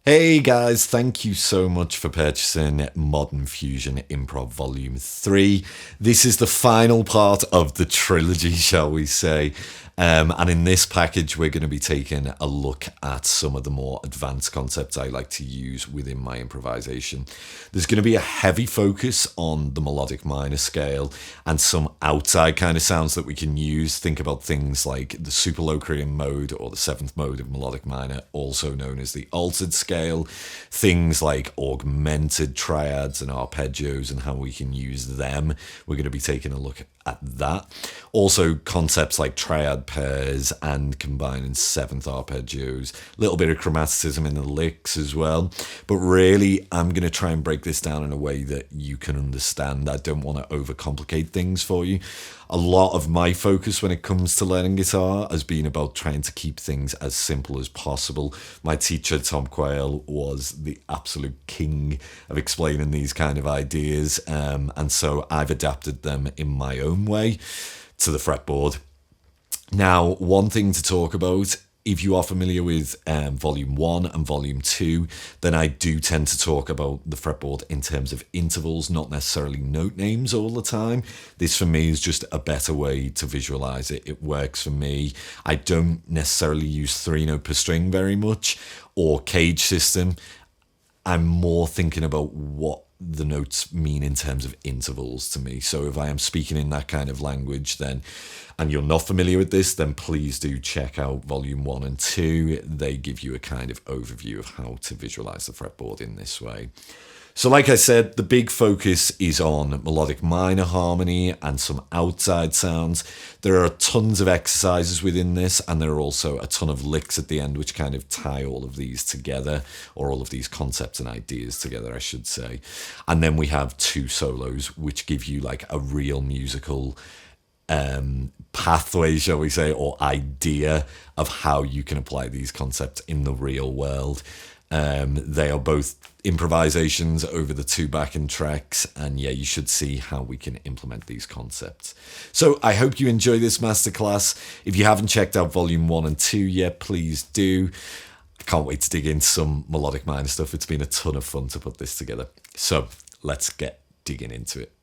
Hey guys, thank you so much for purchasing Modern Fusion Improv Volume 3. This is the final part of the trilogy, shall we say. And in this package, we're going to be taking a look at some of the more advanced concepts I like to use within my improvisation. There's going to be a heavy focus on the melodic minor scale and some outside kind of sounds that we can use. Think about things like the superlocrian mode or the seventh mode of melodic minor, also known as the altered scale. Things like augmented triads and arpeggios and how we can use them. We're going to be taking a look at that. Also concepts like triad pairs and combining seventh arpeggios, a little bit of chromaticism in the licks as well. But really, I'm going to try and break this down in a way that you can understand. I don't want to overcomplicate things for you. A lot of my focus when it comes to learning guitar has been about trying to keep things as simple as possible. My teacher, Tom Quayle, was the absolute king of explaining these kind of ideas. And so I've adapted them in my own way to the fretboard. Now, one thing to talk about, if you are familiar with Volume 1 and Volume 2, then I do tend to talk about the fretboard in terms of intervals, not necessarily note names all the time. This for me is just a better way to visualize it. It works for me. I don't necessarily use 3-note per string very much or cage system. I'm more thinking about what the notes mean in terms of intervals to me. So if I am speaking in that kind of language, then, and you're not familiar with this, then please do check out Volume 1 and 2. They give you a kind of overview of how to visualize the fretboard in this way. So like I said, the big focus is on melodic minor harmony and some outside sounds. There are tons of exercises within this, and there are also a ton of licks at the end which kind of tie all of these together, or all of these concepts and ideas together, I should say. And then we have 2 solos which give you like a real musical pathway, shall we say, or idea of how you can apply these concepts in the real world. They are both improvisations over the 2 backing tracks, and yeah, you should see how we can implement these concepts. So I hope you enjoy this masterclass. If you haven't checked out Volume 1 and 2 yet, please do. I can't wait to dig into some melodic minor stuff. It's been a ton of fun to put this together. So let's get digging into it.